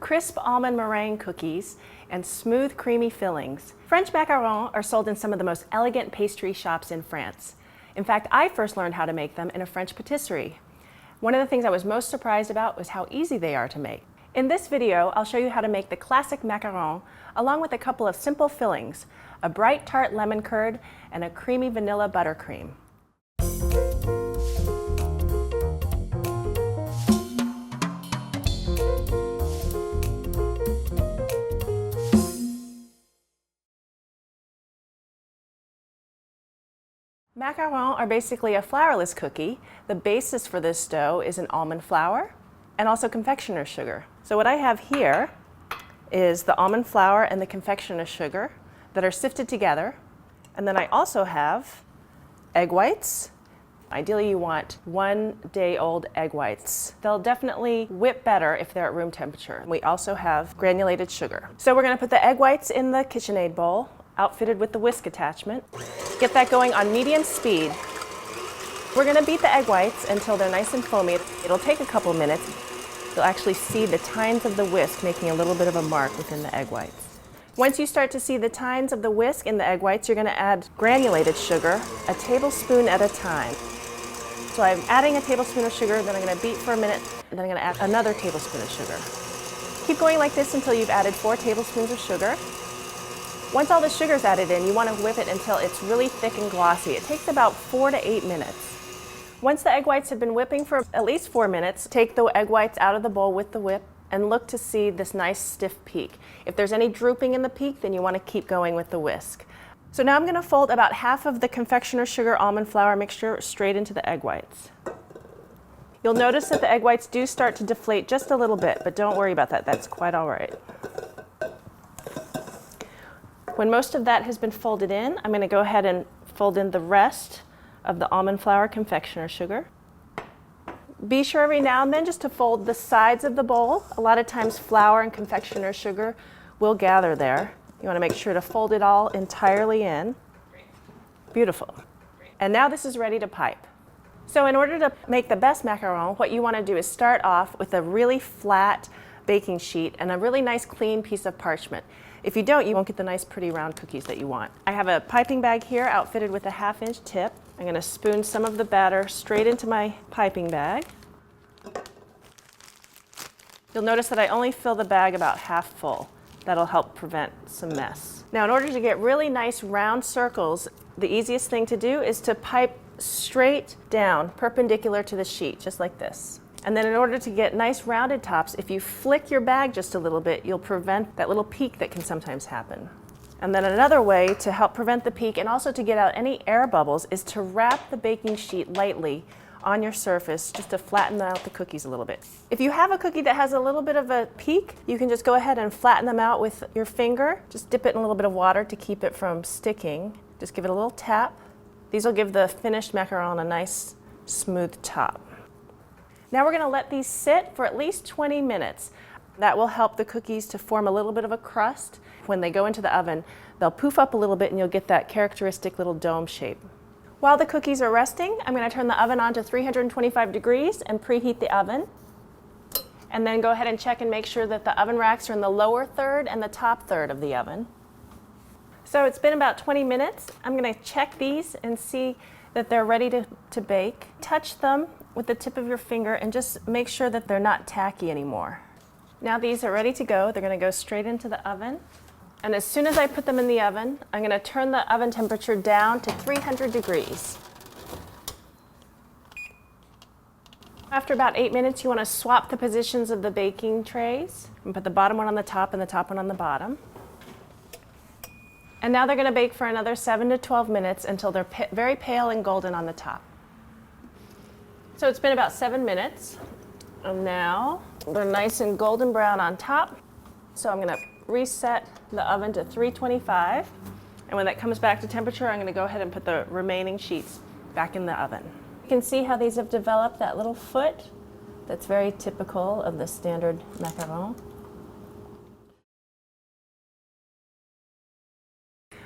crisp almond meringue cookies, and smooth, creamy fillings. French macarons are sold in some of the most elegant pastry shops in France. In fact, I first learned how to make them in a French patisserie. One of the things I was most surprised about was how easy they are to make. In this video, I'll show you how to make the classic macaron, along with a couple of simple fillings, a bright tart lemon curd and a creamy vanilla buttercream. Macarons are basically a flourless cookie. The basis for this dough is an almond flour and also confectioner's sugar. So what I have here is the almond flour and the confectioner's sugar that are sifted together. And then I also have egg whites. Ideally you want 1 day old egg whites. They'll definitely whip better if they're at room temperature. We also have granulated sugar. So we're going to put the egg whites in the KitchenAid bowl, outfitted with the whisk attachment. Get that going on medium speed. We're going to beat the egg whites until they're nice and foamy. It'll take a couple minutes. You'll actually see the tines of the whisk making a little bit of a mark within the egg whites. Once you start to see the tines of the whisk in the egg whites, you're going to add granulated sugar, a tablespoon at a time. So I'm adding a tablespoon of sugar, then I'm going to beat for a minute, and then I'm going to add another tablespoon of sugar. Keep going like this until you've added 4 tablespoons of sugar. Once all the sugar's added in, you want to whip it until it's really thick and glossy. It takes about 4 to 8 minutes. Once the egg whites have been whipping for at least 4 minutes, take the egg whites out of the bowl with the whip and look to see this nice stiff peak. If there's any drooping in the peak, then you want to keep going with the whisk. So now I'm going to fold about half of the confectioner's sugar almond flour mixture straight into the egg whites. You'll notice that the egg whites do start to deflate just a little bit, but don't worry about that. That's quite all right. When most of that has been folded in, I'm going to go ahead and fold in the rest of the almond flour confectioner's sugar. Be sure every now and then just to fold the sides of the bowl. A lot of times flour and confectioner's sugar will gather there. You want to make sure to fold it all entirely in. Beautiful. And now this is ready to pipe. So in order to make the best macaron, what you want to do is start off with a really flat baking sheet and a really nice clean piece of parchment. If you don't, you won't get the nice pretty round cookies that you want. I have a piping bag here outfitted with a 1/2 inch tip. I'm going to spoon some of the batter straight into my piping bag. You'll notice that I only fill the bag about half full. That'll help prevent some mess. Now in order to get really nice round circles, the easiest thing to do is to pipe straight down, perpendicular to the sheet, just like this. And then in order to get nice rounded tops, if you flick your bag just a little bit, you'll prevent that little peak that can sometimes happen. And then another way to help prevent the peak and also to get out any air bubbles is to wrap the baking sheet lightly on your surface just to flatten out the cookies a little bit. If you have a cookie that has a little bit of a peak, you can just go ahead and flatten them out with your finger. Just dip it in a little bit of water to keep it from sticking. Just give it a little tap. These will give the finished macaron a nice smooth top. Now we're going to let these sit for at least 20 minutes. That will help the cookies to form a little bit of a crust. When they go into the oven, they'll poof up a little bit and you'll get that characteristic little dome shape. While the cookies are resting, I'm going to turn the oven on to 325 degrees and preheat the oven. And then go ahead and check and make sure that the oven racks are in the lower third and the top third of the oven. So it's been about 20 minutes. I'm going to check these and see that they're ready to bake. Touch them with the tip of your finger and just make sure that they're not tacky anymore. Now these are ready to go. They're going to go straight into the oven. And as soon as I put them in the oven, I'm going to turn the oven temperature down to 300 degrees. After about 8 minutes, you want to swap the positions of the baking trays and put the bottom one on the top and the top one on the bottom. And now they're going to bake for another 7 to 12 minutes until they're very pale and golden on the top. So it's been about 7 minutes. And now they're nice and golden brown on top. So I'm going to reset the oven to 325. And when that comes back to temperature, I'm going to go ahead and put the remaining sheets back in the oven. You can see how these have developed that little foot that's very typical of the standard macaron.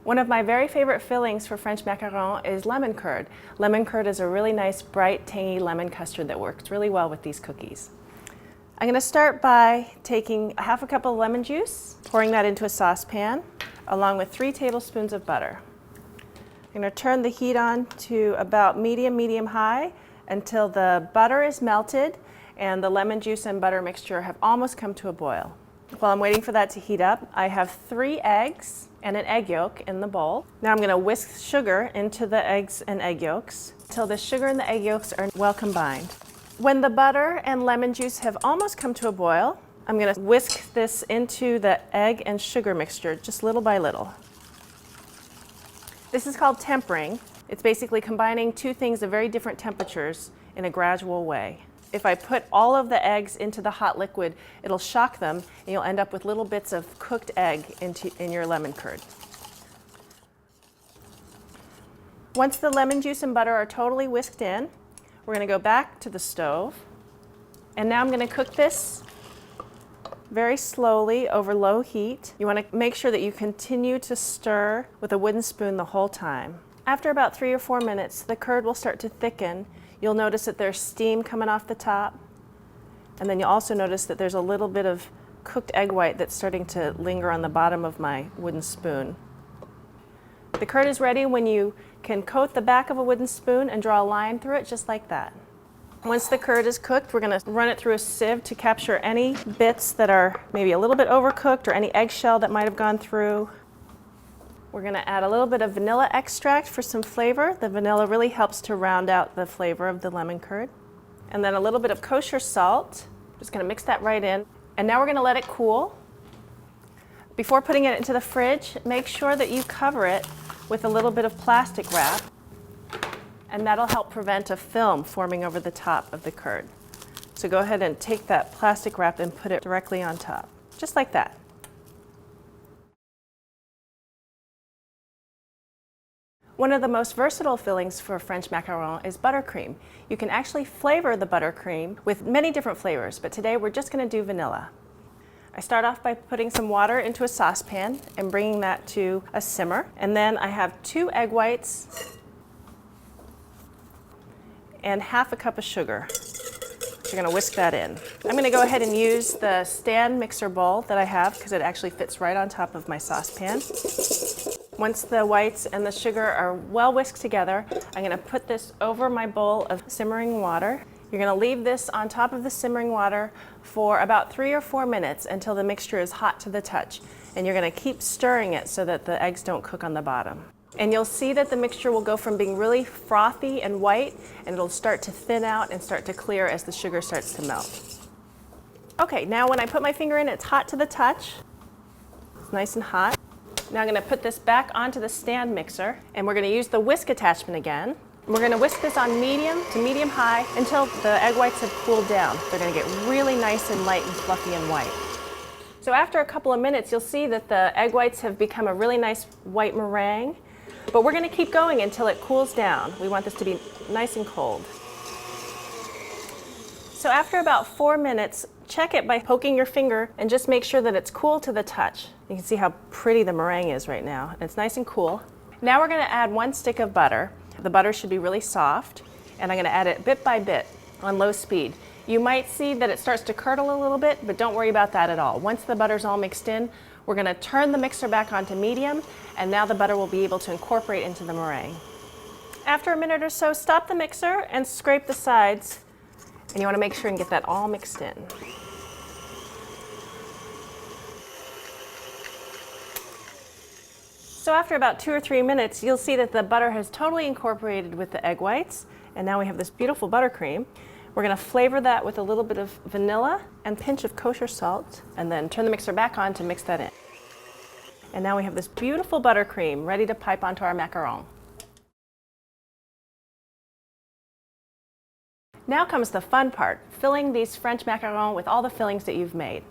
One of my very favorite fillings for French macaron is lemon curd. Lemon curd is a really nice, bright, tangy lemon custard that works really well with these cookies. I'm going to start by taking a half a cup of lemon juice, pouring that into a saucepan, along with 3 tablespoons of butter. I'm going to turn the heat on to about medium high until the butter is melted and the lemon juice and butter mixture have almost come to a boil. While I'm waiting for that to heat up, I have 3 eggs and an egg yolk in the bowl. Now I'm going to whisk sugar into the eggs and egg yolks until the sugar and the egg yolks are well combined. When the butter and lemon juice have almost come to a boil, I'm going to whisk this into the egg and sugar mixture just little by little. This is called tempering. It's basically combining 2 things of very different temperatures in a gradual way. If I put all of the eggs into the hot liquid, it'll shock them and you'll end up with little bits of cooked egg in your lemon curd. Once the lemon juice and butter are totally whisked in, we're going to go back to the stove. And now I'm going to cook this very slowly over low heat. You want to make sure that you continue to stir with a wooden spoon the whole time. After about 3 or 4 minutes, the curd will start to thicken. You'll notice that there's steam coming off the top. And then you'll also notice that there's a little bit of cooked egg white that's starting to linger on the bottom of my wooden spoon. The curd is ready when you can coat the back of a wooden spoon and draw a line through it just like that. Once the curd is cooked, we're going to run it through a sieve to capture any bits that are maybe a little bit overcooked or any eggshell that might have gone through. We're going to add a little bit of vanilla extract for some flavor. The vanilla really helps to round out the flavor of the lemon curd. And then a little bit of kosher salt. Just going to mix that right in. And now we're going to let it cool. Before putting it into the fridge, make sure that you cover it with a little bit of plastic wrap. And that'll help prevent a film forming over the top of the curd. So go ahead and take that plastic wrap and put it directly on top, just like that. One of the most versatile fillings for French macaron is buttercream. You can actually flavor the buttercream with many different flavors, but today we're just going to do vanilla. I start off by putting some water into a saucepan and bringing that to a simmer. And then I have 2 egg whites and half a cup of sugar. You're going to whisk that in. I'm going to go ahead and use the stand mixer bowl that I have because it actually fits right on top of my saucepan. Once the whites and the sugar are well whisked together, I'm going to put this over my bowl of simmering water. You're going to leave this on top of the simmering water for about 3 or 4 minutes until the mixture is hot to the touch. And you're going to keep stirring it so that the eggs don't cook on the bottom. And you'll see that the mixture will go from being really frothy and white, and it'll start to thin out and start to clear as the sugar starts to melt. Okay, now when I put my finger in, it's hot to the touch. It's nice and hot. Now I'm going to put this back onto the stand mixer, and we're going to use the whisk attachment again. We're going to whisk this on medium to medium-high until the egg whites have cooled down. They're going to get really nice and light and fluffy and white. So after a couple of minutes, you'll see that the egg whites have become a really nice white meringue. But we're going to keep going until it cools down. We want this to be nice and cold. So after about 4 minutes, check it by poking your finger and just make sure that it's cool to the touch. You can see how pretty the meringue is right now. It's nice and cool. Now we're going to add 1 stick of butter. The butter should be really soft, and I'm going to add it bit by bit on low speed. You might see that it starts to curdle a little bit, but don't worry about that at all. Once the butter's all mixed in, we're going to turn the mixer back onto medium, and now the butter will be able to incorporate into the meringue. After a minute or so, stop the mixer and scrape the sides, and you want to make sure and get that all mixed in. So after about 2 or 3 minutes, you'll see that the butter has totally incorporated with the egg whites, and now we have this beautiful buttercream. We're going to flavor that with a little bit of vanilla and a pinch of kosher salt, and then turn the mixer back on to mix that in. And now we have this beautiful buttercream ready to pipe onto our macaron. Now comes the fun part, filling these French macarons with all the fillings that you've made.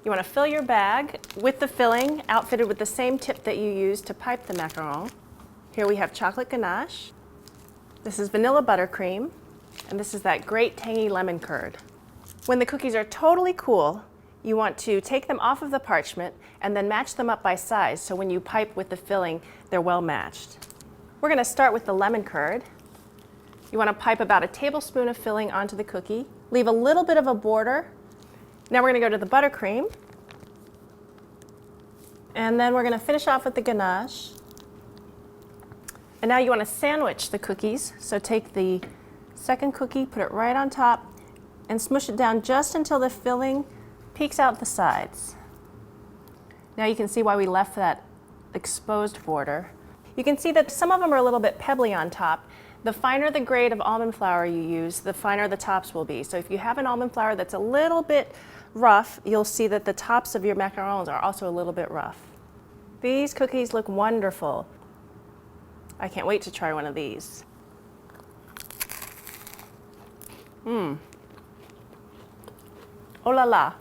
You want to fill your bag with the filling outfitted with the same tip that you used to pipe the macaron. Here we have chocolate ganache. This is vanilla buttercream. And this is that great tangy lemon curd. When the cookies are totally cool, you want to take them off of the parchment and then match them up by size so when you pipe with the filling, they're well matched. We're going to start with the lemon curd. You want to pipe about a tablespoon of filling onto the cookie. Leave a little bit of a border Now we're gonna go to the buttercream. And then we're gonna finish off with the ganache. And now you wanna sandwich the cookies. So take the second cookie, put it right on top, and smush it down just until the filling peeks out the sides. Now you can see why we left that exposed border. You can see that some of them are a little bit pebbly on top. The finer the grade of almond flour you use, the finer the tops will be. So if you have an almond flour that's a little bit rough, you'll see that the tops of your macarons are also a little bit rough. These cookies look wonderful. I can't wait to try one of these. Oh la la.